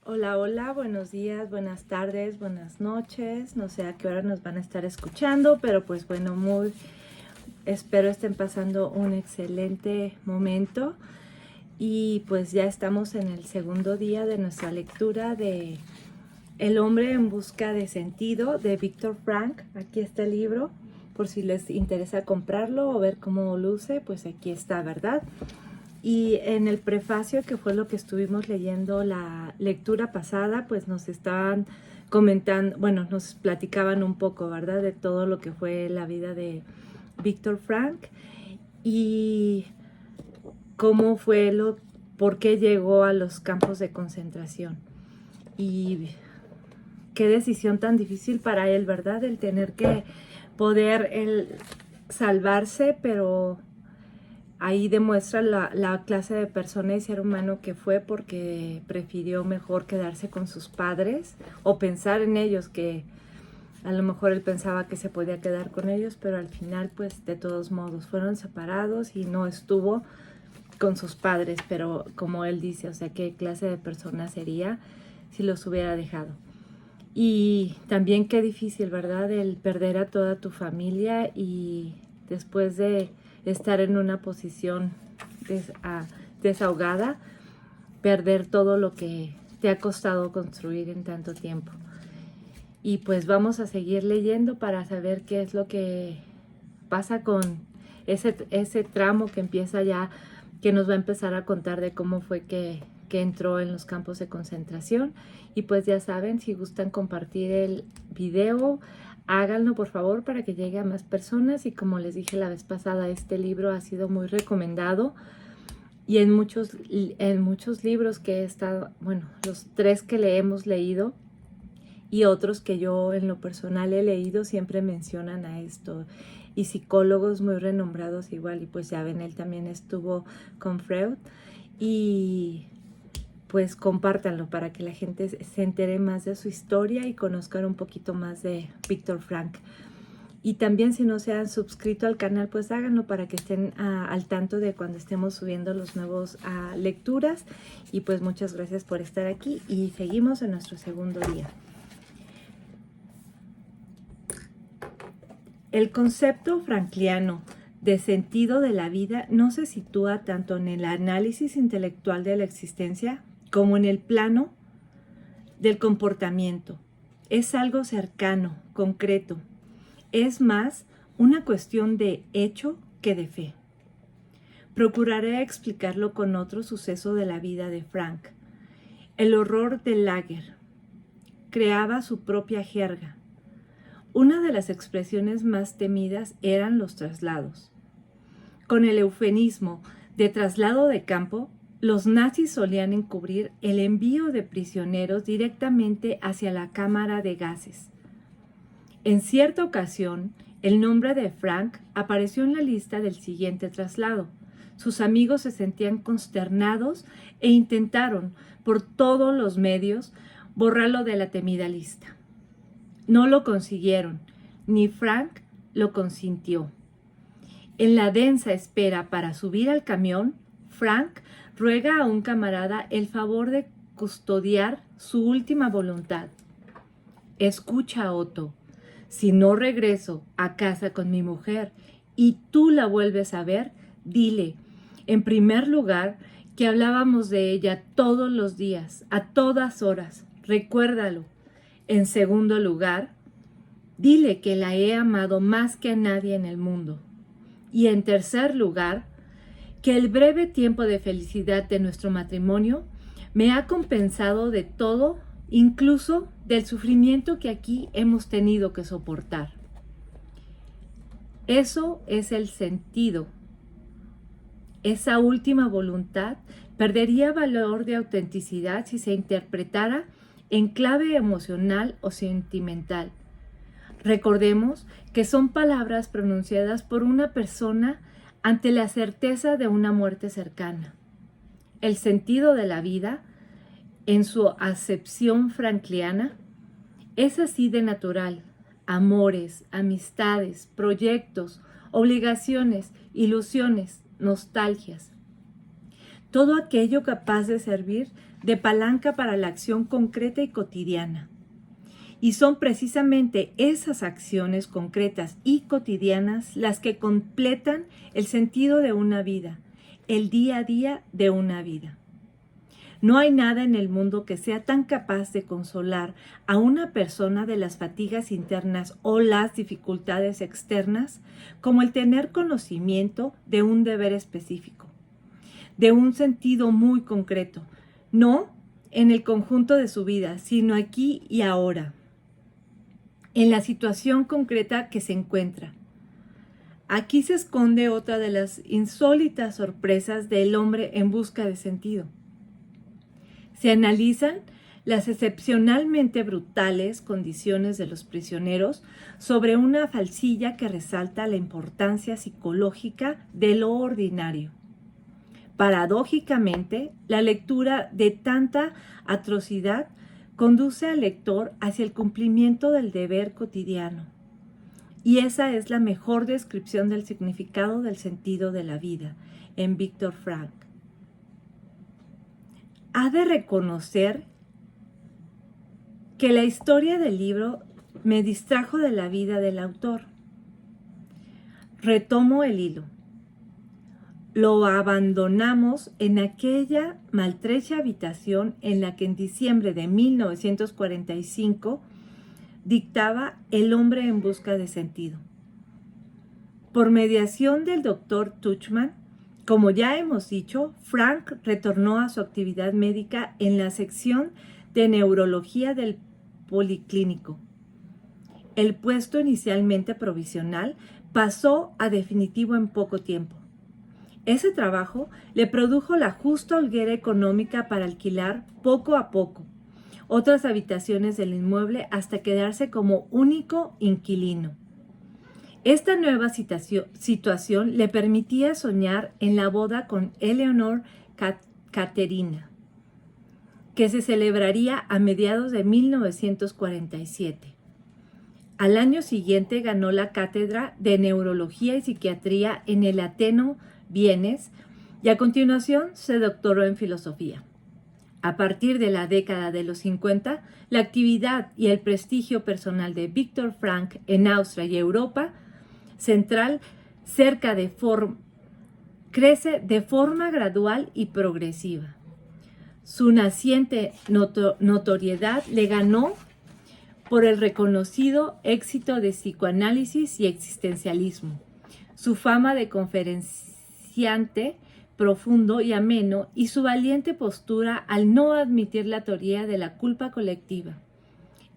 Hola, hola, buenos días, buenas tardes, buenas noches. No sé a qué hora nos van a estar escuchando, pero pues bueno, espero estén pasando un excelente momento. Y pues ya estamos en el segundo día de nuestra lectura de El hombre en busca de sentido de Viktor Frankl. Aquí está el libro, por si les interesa comprarlo o ver cómo luce, pues aquí está, ¿verdad? Y en el prefacio, que fue lo que estuvimos leyendo la lectura pasada, pues nos estaban comentando, bueno, nos platicaban un poco, ¿verdad? De todo lo que fue la vida de Viktor Frankl y cómo fue por qué llegó a los campos de concentración. Y qué decisión tan difícil para él, ¿verdad? El tener que poder salvarse, pero ahí demuestra la clase de persona y ser humano que fue, porque prefirió mejor quedarse con sus padres o pensar en ellos, que a lo mejor él pensaba que se podía quedar con ellos, pero al final pues de todos modos fueron separados y no estuvo con sus padres, pero como él dice, o sea, qué clase de persona sería si los hubiera dejado. Y también qué difícil, ¿verdad? El perder a toda tu familia y después de estar en una posición desahogada, perder todo lo que te ha costado construir en tanto tiempo. Y pues vamos a seguir leyendo para saber qué es lo que pasa con ese tramo que empieza ya, que nos va a empezar a contar de cómo fue que entró en los campos de concentración. Y pues ya saben, si gustan compartir el video, háganlo por favor para que llegue a más personas. Y como les dije la vez pasada, este libro ha sido muy recomendado. Y en muchos libros que he estado, bueno, los 3 que le hemos leído y otros que yo en lo personal he leído, siempre mencionan a esto. Y psicólogos muy renombrados igual, y pues ya ven, él también estuvo con Freud. Y pues compártanlo para que la gente se entere más de su historia y conozcan un poquito más de Viktor Frankl. Y también, si no se han suscrito al canal, pues háganlo para que estén al tanto de cuando estemos subiendo los nuevos lecturas. Y pues muchas gracias por estar aquí y seguimos en nuestro segundo día. El concepto frankliano de sentido de la vida no se sitúa tanto en el análisis intelectual de la existencia como en el plano del comportamiento. Es algo cercano, concreto. Es más una cuestión de hecho que de fe. Procuraré explicarlo con otro suceso de la vida de Frank. El horror del lager. Creaba su propia jerga. Una de las expresiones más temidas eran los traslados. Con el eufemismo de traslado de campo, los nazis solían encubrir el envío de prisioneros directamente hacia la cámara de gases. En cierta ocasión, el nombre de Frank apareció en la lista del siguiente traslado. Sus amigos se sentían consternados e intentaron, por todos los medios, borrarlo de la temida lista. No lo consiguieron, ni Frank lo consintió. En la densa espera para subir al camión, Frank ruega a un camarada el favor de custodiar su última voluntad. Escucha, Otto, si no regreso a casa con mi mujer y tú la vuelves a ver, dile, en primer lugar, que hablábamos de ella todos los días, a todas horas. Recuérdalo. En segundo lugar, dile que la he amado más que a nadie en el mundo. Y en tercer lugar, que el breve tiempo de felicidad de nuestro matrimonio me ha compensado de todo, incluso del sufrimiento que aquí hemos tenido que soportar. Eso es el sentido. Esa última voluntad perdería valor de autenticidad si se interpretara en clave emocional o sentimental. Recordemos que son palabras pronunciadas por una persona ante la certeza de una muerte cercana. El sentido de la vida, en su acepción frankliana, es así de natural. Amores, amistades, proyectos, obligaciones, ilusiones, nostalgias. todo aquello capaz de servir de palanca para la acción concreta y cotidiana. Y son precisamente esas acciones concretas y cotidianas las que completan el sentido de una vida, el día a día de una vida. No hay nada en el mundo que sea tan capaz de consolar a una persona de las fatigas internas o las dificultades externas como el tener conocimiento de un deber específico, de un sentido muy concreto, no en el conjunto de su vida, sino aquí y ahora, en la situación concreta que se encuentra. Aquí se esconde otra de las insólitas sorpresas del hombre en busca de sentido. Se analizan las excepcionalmente brutales condiciones de los prisioneros sobre una falsilla que resalta la importancia psicológica de lo ordinario. Paradójicamente, la lectura de tanta atrocidad conduce al lector hacia el cumplimiento del deber cotidiano. Y esa es la mejor descripción del significado del sentido de la vida en Viktor Frankl. Ha de reconocer que la historia del libro me distrajo de la vida del autor. Retomo el hilo. Lo abandonamos en aquella maltrecha habitación en la que en diciembre de 1945 dictaba El hombre en busca de sentido. Por mediación del doctor Tuchman, como ya hemos dicho, Frank retornó a su actividad médica en la sección de neurología del Policlínico. El puesto inicialmente provisional pasó a definitivo en poco tiempo. Ese trabajo le produjo la justa holguera económica para alquilar poco a poco otras habitaciones del inmueble hasta quedarse como único inquilino. Esta nueva situación le permitía soñar en la boda con Eleanor Katerina, que se celebraría a mediados de 1947. Al año siguiente ganó la cátedra de Neurología y Psiquiatría en el Ateneo Vienes y a continuación se doctoró en Filosofía. A partir de la década de los 50, la actividad y el prestigio personal de Viktor Frankl en Austria y Europa Central crece de forma gradual y progresiva. Su naciente notoriedad le ganó por el reconocido éxito de psicoanálisis y existencialismo, su fama de conferenciante profundo y ameno y su valiente postura al no admitir la teoría de la culpa colectiva.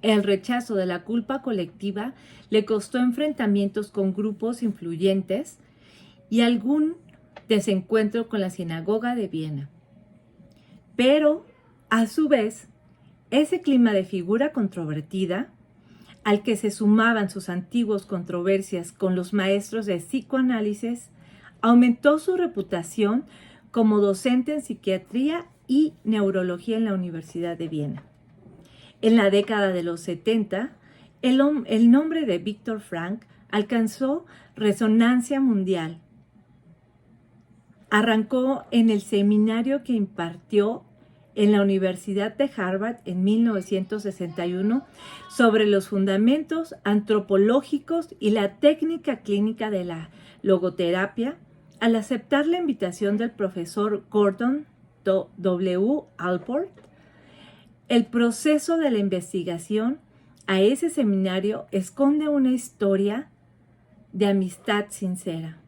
El rechazo de la culpa colectiva le costó enfrentamientos con grupos influyentes y algún desencuentro con la sinagoga de Viena. Pero, a su vez, ese clima de figura controvertida, al que se sumaban sus antiguas controversias con los maestros de psicoanálisis, aumentó su reputación como docente en psiquiatría y neurología en la Universidad de Viena. En la década de los 70, el nombre de Viktor Frankl alcanzó resonancia mundial. Arrancó en el seminario que impartió en la Universidad de Harvard en 1961 sobre los fundamentos antropológicos y la técnica clínica de la logoterapia, al aceptar la invitación del profesor Gordon W. Allport. El proceso de la investigación a ese seminario esconde una historia de amistad sincera.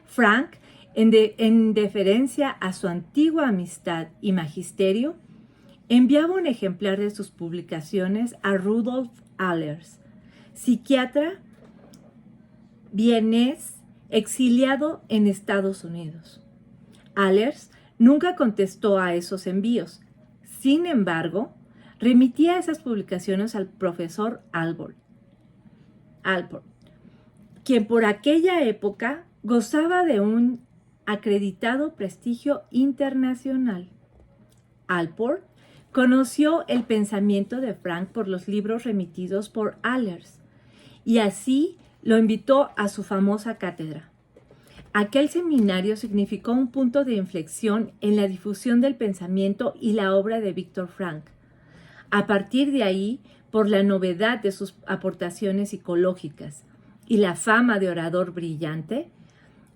Frank, en deferencia a su antigua amistad y magisterio, enviaba un ejemplar de sus publicaciones a Rudolf Allers, psiquiatra vienés exiliado en Estados Unidos. Allers nunca contestó a esos envíos. Sin embargo, remitía esas publicaciones al profesor Allport, quien por aquella época gozaba de un acreditado prestigio internacional. Allport conoció el pensamiento de Frank por los libros remitidos por Allers y así lo invitó a su famosa cátedra. Aquel seminario significó un punto de inflexión en la difusión del pensamiento y la obra de Viktor Frankl. A partir de ahí, por la novedad de sus aportaciones psicológicas y la fama de orador brillante,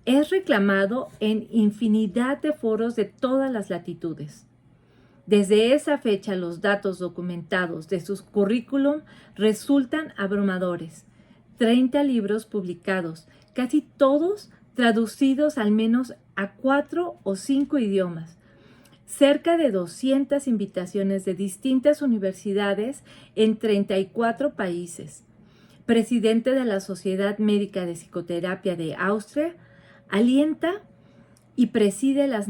es reclamado en infinidad de foros de todas las latitudes. Desde esa fecha, los datos documentados de su currículum resultan abrumadores. 30 libros publicados, casi todos traducidos al menos a 4 o 5 idiomas. Cerca de 200 invitaciones de distintas universidades en 34 países. Presidente de la Sociedad Médica de Psicoterapia de Austria, alienta y preside los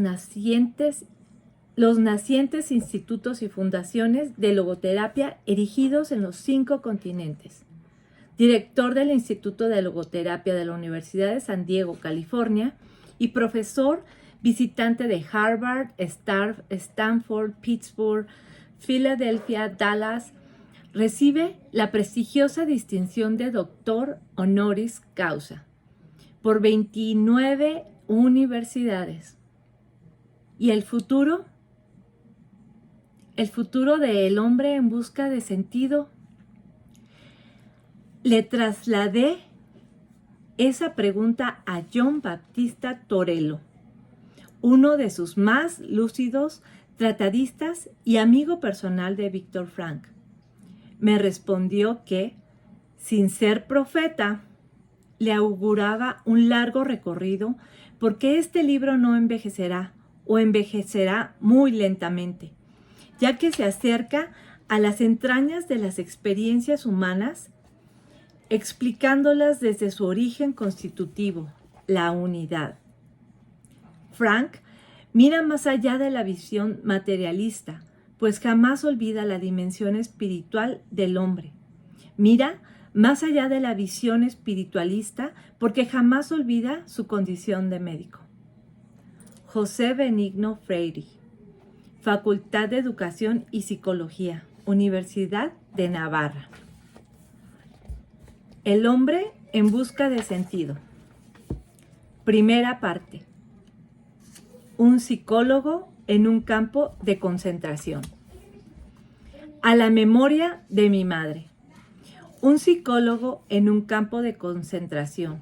nacientes institutos y fundaciones de logoterapia erigidos en los 5 continentes. Director del Instituto de Logoterapia de la Universidad de San Diego, California, y profesor visitante de Harvard, Stanford, Pittsburgh, Filadelfia, Dallas. Recibe la prestigiosa distinción de doctor honoris causa por 29 universidades. ¿Y el futuro? El futuro del hombre en busca de sentido. Le trasladé esa pregunta a John Baptista Torello, uno de sus más lúcidos tratadistas y amigo personal de Viktor Frankl. Me respondió que, sin ser profeta, le auguraba un largo recorrido porque este libro no envejecerá o envejecerá muy lentamente, ya que se acerca a las entrañas de las experiencias humanas, explicándolas desde su origen constitutivo, la unidad. Frankl mira más allá de la visión materialista, pues jamás olvida la dimensión espiritual del hombre. Mira más allá de la visión espiritualista, porque jamás olvida su condición de médico. José Benigno Freire, Facultad de Educación y Psicología, Universidad de Navarra. El hombre en busca de sentido. Primera parte. Un psicólogo en un campo de concentración. A la memoria de mi madre. Un psicólogo en un campo de concentración.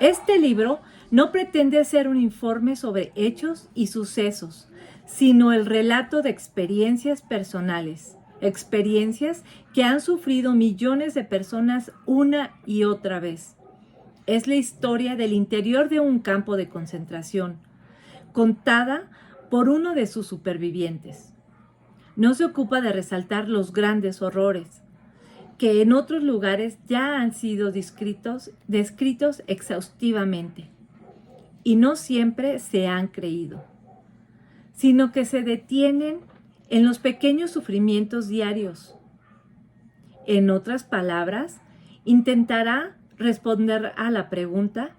Este libro no pretende ser un informe sobre hechos y sucesos, sino el relato de experiencias personales. Experiencias que han sufrido millones de personas una y otra vez. Es la historia del interior de un campo de concentración, contada por uno de sus supervivientes. No se ocupa de resaltar los grandes horrores, que en otros lugares ya han sido descritos exhaustivamente, y no siempre se han creído, sino que se detienen en los pequeños sufrimientos diarios. En otras palabras, intentará responder a la pregunta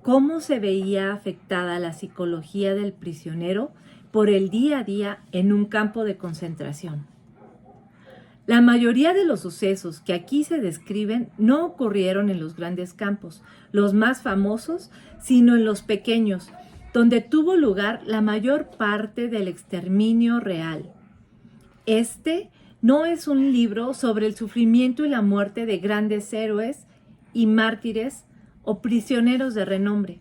¿cómo se veía afectada la psicología del prisionero por el día a día en un campo de concentración? La mayoría de los sucesos que aquí se describen no ocurrieron en los grandes campos, los más famosos, sino en los pequeños, donde tuvo lugar la mayor parte del exterminio real. Este no es un libro sobre el sufrimiento y la muerte de grandes héroes y mártires o prisioneros de renombre,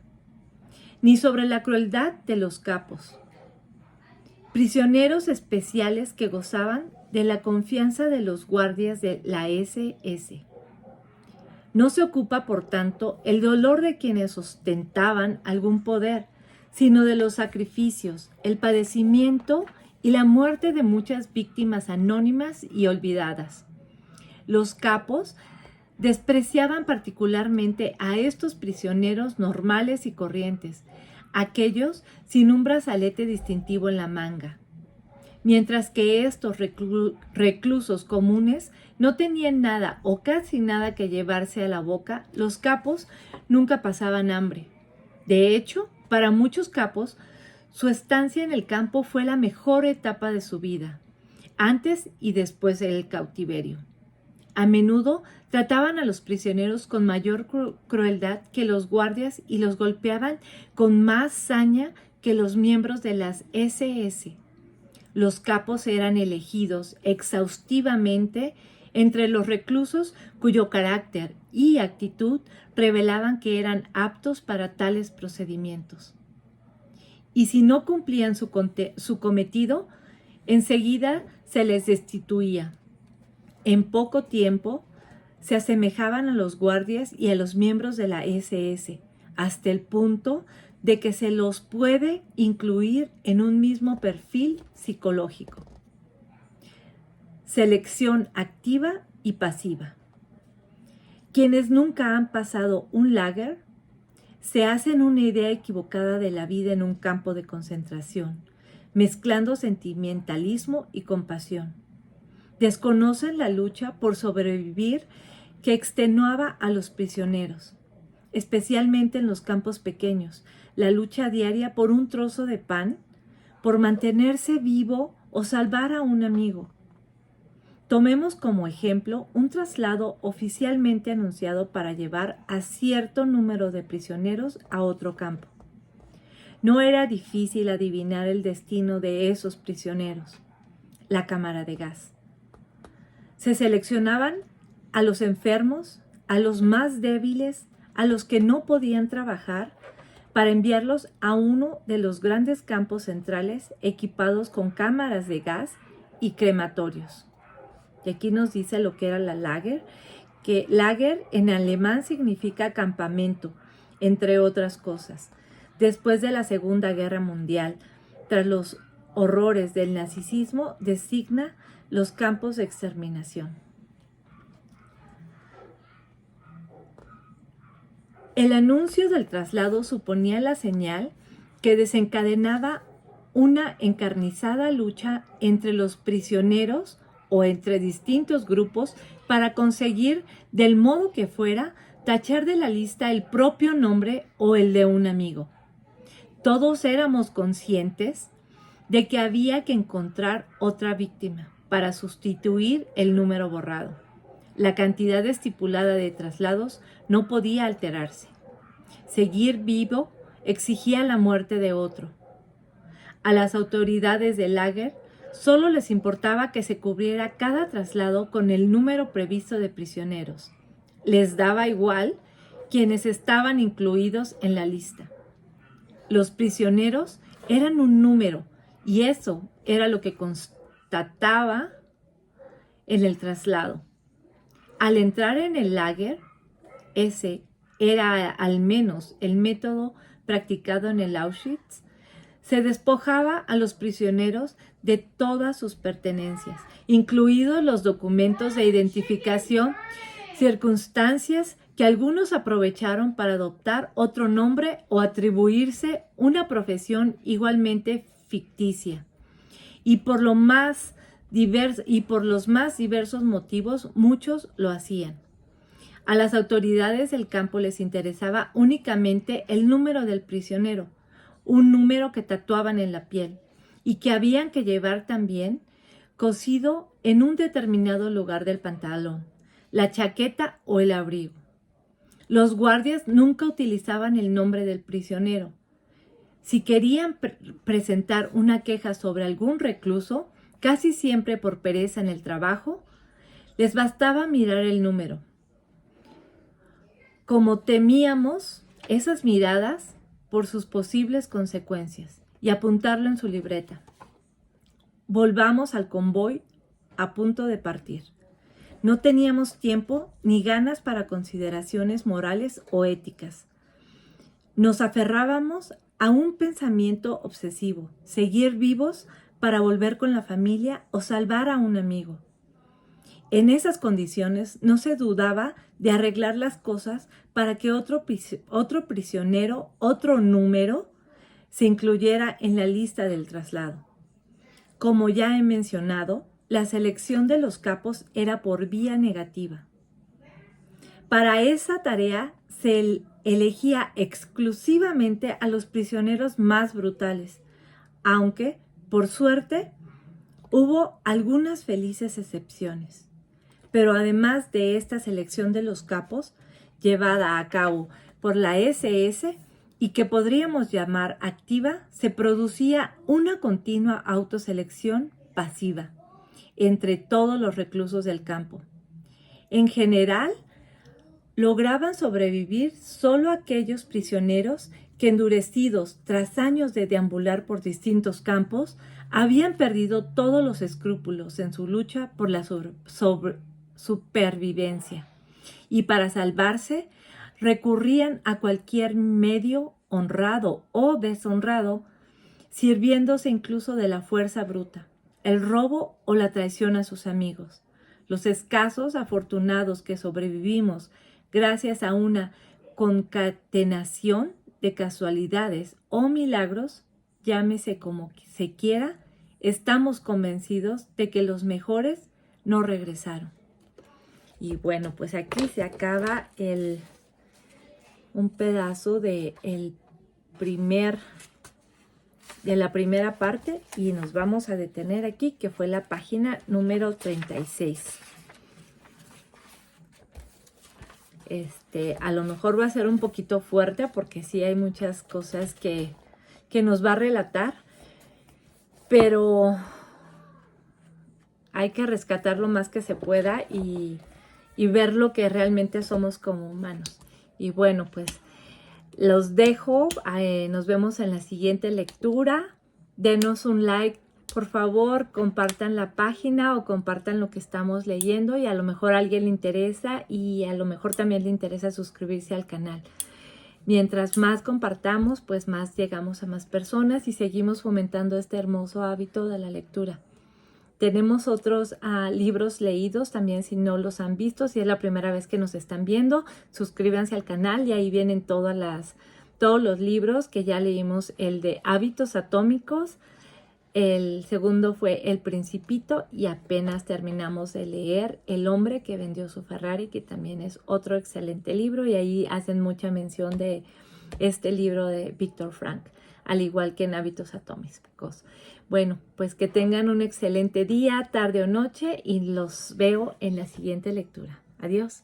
ni sobre la crueldad de los capos. Prisioneros especiales que gozaban de la confianza de los guardias de la SS. No se ocupa, por tanto, el dolor de quienes ostentaban algún poder, sino de los sacrificios, el padecimiento y la muerte de muchas víctimas anónimas y olvidadas. Los capos despreciaban particularmente a estos prisioneros normales y corrientes, aquellos sin un brazalete distintivo en la manga, mientras que estos reclusos comunes no tenían nada o casi nada que llevarse a la boca. Los capos nunca pasaban hambre. De hecho, para muchos capos, su estancia en el campo fue la mejor etapa de su vida, antes y después del cautiverio. A menudo trataban a los prisioneros con mayor crueldad que los guardias y los golpeaban con más saña que los miembros de las SS. Los capos eran elegidos exhaustivamente entre los reclusos cuyo carácter y actitud revelaban que eran aptos para tales procedimientos. Y si no cumplían su cometido, enseguida se les destituía. En poco tiempo se asemejaban a los guardias y a los miembros de la SS, hasta el punto de que se los puede incluir en un mismo perfil psicológico. Selección activa y pasiva. Quienes nunca han pasado un lager se hacen una idea equivocada de la vida en un campo de concentración, mezclando sentimentalismo y compasión. Desconocen la lucha por sobrevivir que extenuaba a los prisioneros, especialmente en los campos pequeños, la lucha diaria por un trozo de pan, por mantenerse vivo o salvar a un amigo. Tomemos como ejemplo un traslado oficialmente anunciado para llevar a cierto número de prisioneros a otro campo. No era difícil adivinar el destino de esos prisioneros: la cámara de gas. Se seleccionaban a los enfermos, a los más débiles, a los que no podían trabajar, para enviarlos a uno de los grandes campos centrales equipados con cámaras de gas y crematorios. Y aquí nos dice lo que era la Lager, que Lager en alemán significa campamento, entre otras cosas. Después de la Segunda Guerra Mundial, tras los horrores del nazismo, designa los campos de exterminación. El anuncio del traslado suponía la señal que desencadenaba una encarnizada lucha entre los prisioneros o entre distintos grupos para conseguir, del modo que fuera, tachar de la lista el propio nombre o el de un amigo. Todos éramos conscientes de que había que encontrar otra víctima para sustituir el número borrado. La cantidad estipulada de traslados no podía alterarse. Seguir vivo exigía la muerte de otro. A las autoridades del lager solo les importaba que se cubriera cada traslado con el número previsto de prisioneros. Les daba igual quienes estaban incluidos en la lista. Los prisioneros eran un número y eso era lo que constataba en el traslado. Al entrar en el lager, ese era al menos el método practicado en el Auschwitz, se despojaba a los prisioneros de todas sus pertenencias, incluidos los documentos de identificación, circunstancias que algunos aprovecharon para adoptar otro nombre o atribuirse una profesión igualmente ficticia. Y por los más diversos motivos, muchos lo hacían. A las autoridades del campo les interesaba únicamente el número del prisionero, un número que tatuaban en la piel y que habían que llevar también cosido en un determinado lugar del pantalón, la chaqueta o el abrigo. Los guardias nunca utilizaban el nombre del prisionero. Si querían presentar una queja sobre algún recluso, casi siempre por pereza en el trabajo, les bastaba mirar el número. Como temíamos esas miradas por sus posibles consecuencias, y apuntarlo en su libreta. Volvamos al convoy a punto de partir. No teníamos tiempo ni ganas para consideraciones morales o éticas. Nos aferrábamos a un pensamiento obsesivo: seguir vivos para volver con la familia o salvar a un amigo. En esas condiciones no se dudaba de arreglar las cosas para que otro prisionero, otro número, se incluyera en la lista del traslado. Como ya he mencionado, la selección de los capos era por vía negativa. Para esa tarea se elegía exclusivamente a los prisioneros más brutales, aunque, por suerte, hubo algunas felices excepciones. Pero además de esta selección de los capos, llevada a cabo por la SS y que podríamos llamar activa, se producía una continua autoselección pasiva entre todos los reclusos del campo. En general, lograban sobrevivir solo aquellos prisioneros que, endurecidos tras años de deambular por distintos campos, habían perdido todos los escrúpulos en su lucha por la supervivencia, y para salvarse recurrían a cualquier medio, honrado o deshonrado, sirviéndose incluso de la fuerza bruta, el robo o la traición a sus amigos. Los escasos afortunados que sobrevivimos gracias a una concatenación de casualidades o milagros, llámese como se quiera, estamos convencidos de que los mejores no regresaron. Y bueno, pues aquí se acaba un pedazo de la primera parte, y nos vamos a detener aquí, que fue la página número 36. A lo mejor va a ser un poquito fuerte porque sí hay muchas cosas que nos va a relatar, pero hay que rescatar lo más que se pueda y ver lo que realmente somos como humanos. Y bueno, pues los dejo, nos vemos en la siguiente lectura. Denos un like, por favor, compartan la página o compartan lo que estamos leyendo, y a lo mejor a alguien le interesa, y a lo mejor también le interesa suscribirse al canal. Mientras más compartamos, pues más llegamos a más personas y seguimos fomentando este hermoso hábito de la lectura. Tenemos otros libros leídos también, si no los han visto. Si es la primera vez que nos están viendo, suscríbanse al canal y ahí vienen todos los libros que ya leímos. El de Hábitos Atómicos, el segundo fue El Principito, y apenas terminamos de leer El Hombre que Vendió su Ferrari, que también es otro excelente libro, y ahí hacen mucha mención de este libro de Viktor Frankl, al igual que en Hábitos Atómicos. Bueno, pues que tengan un excelente día, tarde o noche, y los veo en la siguiente lectura. Adiós.